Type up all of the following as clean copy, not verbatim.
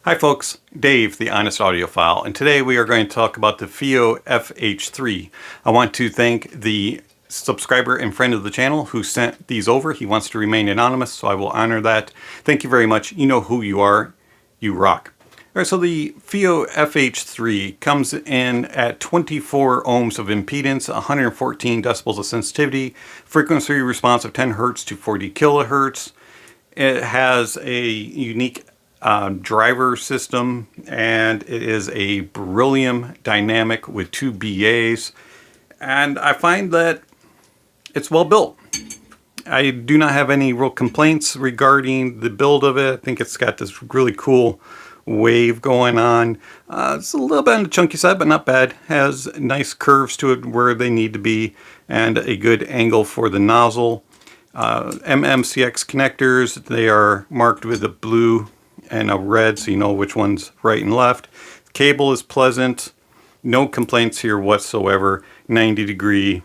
Hi folks, Dave, the Honest Audiophile, and today we are going to talk about the Fiio FH3. I want to thank the subscriber and friend of the channel who sent these over. He wants to remain anonymous, so I will honor that. Thank you very much. You know who you are. You rock. All right, so the Fiio FH3 comes in at 24 ohms of impedance, 114 decibels of sensitivity, frequency response of 10 hertz to 40 kilohertz. It has a unique driver system, and it is a beryllium dynamic with 2 BAs, and I find that it's well built. I do not have any real complaints regarding the build of it. I think it's got this really cool wave going on. It's a little bit on the chunky side, but not bad. Has nice curves to it where they need to be, and a good angle for the nozzle. MMCX connectors, they are marked with a blue and a red, so you know which one's right and left. Cable is pleasant. No complaints here whatsoever. 90 degree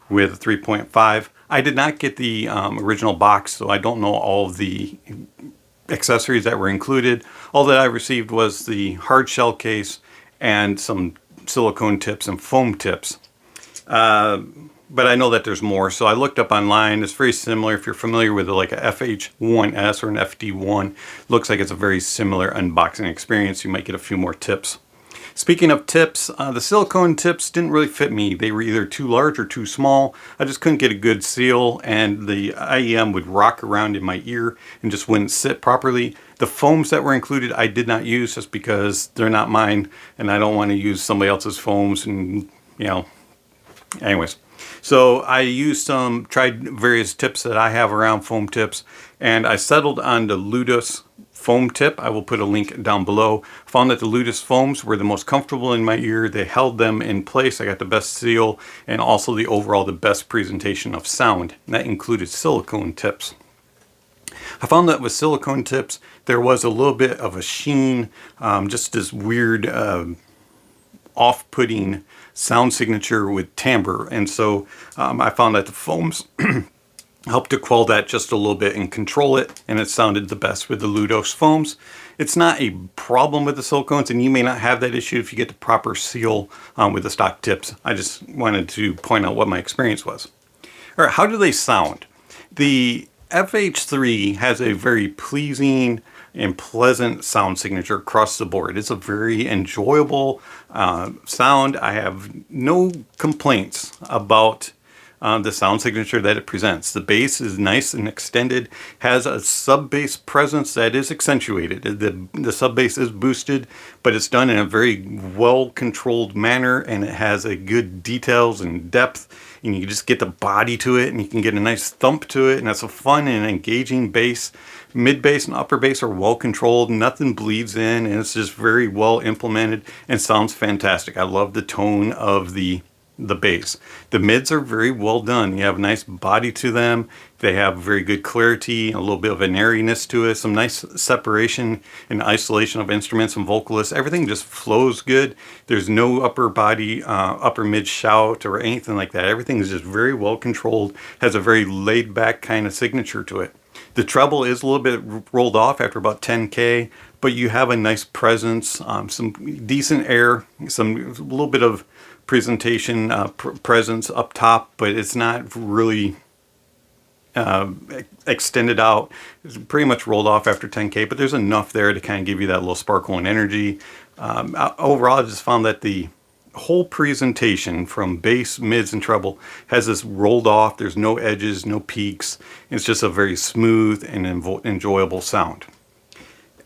with 3.5. I did not get the original box, so I don't know all of the accessories that were included. All that I received was the hard shell case and some silicone tips and foam tips. But I know that there's more, so I looked up online. It's very similar. If you're familiar with like a FH1S or an FD1, looks like it's a very similar unboxing experience. You might get a few more tips. Speaking of tips, the silicone tips didn't really fit me. They were either too large or too small. I just couldn't get a good seal, and the IEM would rock around in my ear and just wouldn't sit properly. The foams that were included I did not use just because they're not mine, and I don't want to use somebody else's foams, and anyways. So I used tried various tips that I have around, foam tips, and I settled on the Ludus foam tip. I will put a link down below. Found that the Ludus foams were the most comfortable in my ear. They held them in place. I got the best seal, and also the best presentation of sound. And that included silicone tips. I found that with silicone tips, there was a little bit of a sheen, just this weird off-putting sound signature with timbre, and so I found that the foams helped to quell that just a little bit and control it, and it sounded the best with the Ludus foams. It's not a problem with the silicones, and you may not have that issue if you get the proper seal with the stock tips. I just wanted to point out what my experience was. All right, how do they sound? The FH3 has a very pleasing and pleasant sound signature across the board. It's a very enjoyable sound. I have no complaints about the sound signature that it presents. The bass is nice and extended, has a sub bass presence that is accentuated. The sub bass is boosted, but it's done in a very well controlled manner, and it has a good details and depth, and you just get the body to it, and you can get a nice thump to it, and that's a fun and engaging bass. Mid bass and upper bass are well controlled, nothing bleeds in, and it's just very well implemented and sounds fantastic. I love the tone of the bass. The mids are very well done. You have a nice body to them. They have very good clarity, a little bit of an airiness to it, some nice separation and isolation of instruments and vocalists. Everything just flows good. There's no upper body, upper mid shout or anything like that. Everything is just very well controlled, has a very laid back kind of signature to it. The treble is a little bit rolled off after about 10K, but you have a nice presence, some decent air, a little bit of presentation presence up top, but it's not really extended out. It's pretty much rolled off after 10K, but there's enough there to kind of give you that little sparkle and energy. Overall, I just found that the whole presentation from bass, mids, and treble has this rolled off. There's no edges, no peaks. It's just a very smooth and enjoyable sound.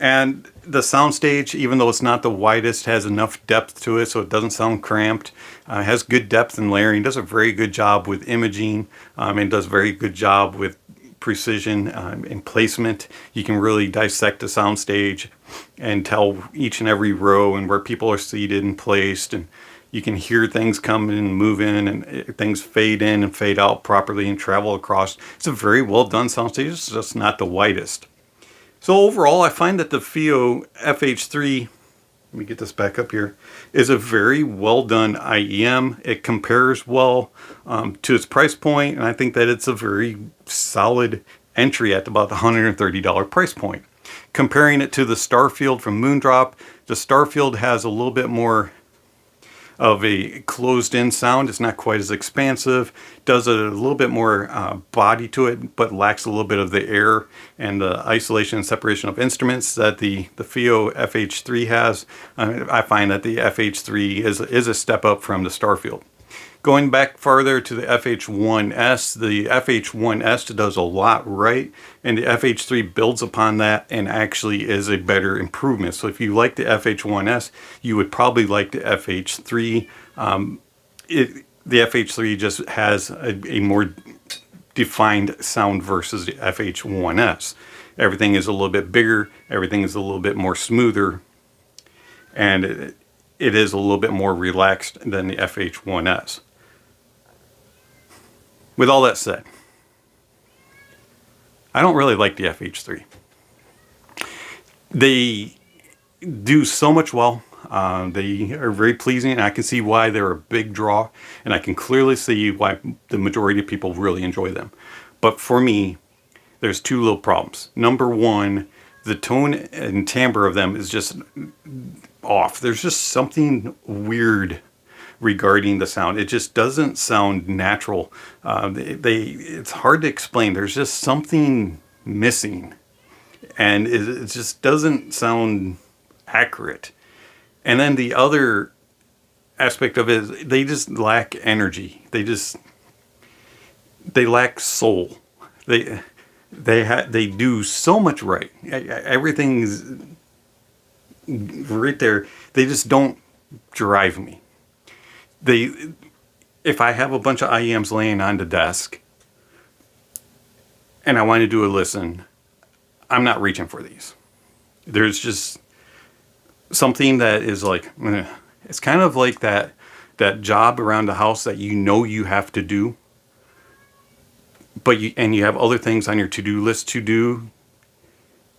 And the soundstage, even though it's not the widest, has enough depth to it so it doesn't sound cramped. It has good depth and layering. Does a very good job with imaging, and does a very good job with precision and placement. You can really dissect the soundstage and tell each and every row and where people are seated and placed, and you can hear things come in and move in, and things fade in and fade out properly and travel across. It's a very well done soundstage. It's just not the widest. So overall, I find that the Fiio FH3, let me get this back up here, is a very well done IEM. It compares well to its price point, and I think that it's a very solid entry at about the $130 price point. Comparing it to the Starfield from Moondrop, the Starfield has a little bit more of a closed-in sound. It's not quite as expansive, does a little bit more body to it, but lacks a little bit of the air and the isolation and separation of instruments that the Fiio FH3 has. I find that the FH3 is a step up from the Starfield. Going back farther to the FH1S, the FH1S does a lot right, and the FH3 builds upon that and actually is a better improvement. So if you like the FH1S, you would probably like the FH3. The FH3 just has a more defined sound versus the FH1S. Everything is a little bit bigger, everything is a little bit more smoother, and it is a little bit more relaxed than the FH1S. With all that said, I don't really like the FH3. They do so much well. They are very pleasing, and I can see why they're a big draw, and I can clearly see why the majority of people really enjoy them. But for me, there's two little problems. Number one, the tone and timbre of them is just off. There's just something weird regarding the sound. It just doesn't sound natural. It's hard to explain. There's just something missing, and it just doesn't sound accurate. And then the other aspect of it is they just lack energy. They lack soul. They do so much right. Everything's right there. They just don't drive me. If I have a bunch of IEMs laying on the desk and I want to do a listen, I'm not reaching for these. There's just something that is like, it's kind of like that job around the house that you know you have to do, but you have other things on your to-do list to do,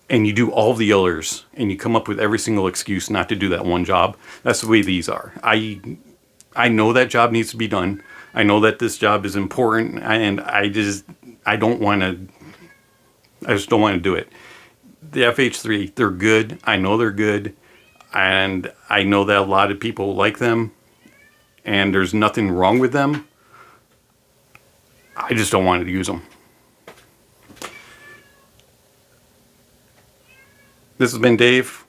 and you do all the others, and you come up with every single excuse not to do that one job. That's the way these are. I know that job needs to be done. I know that this job is important, and I just don't want to do it. The FH3, they're good. I know they're good, and I know that a lot of people like them, and there's nothing wrong with them. I just don't want to use them. This has been Dave,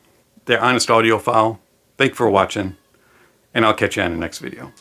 the Honest Audiophile. Thank you for watching, and I'll catch you on the next video.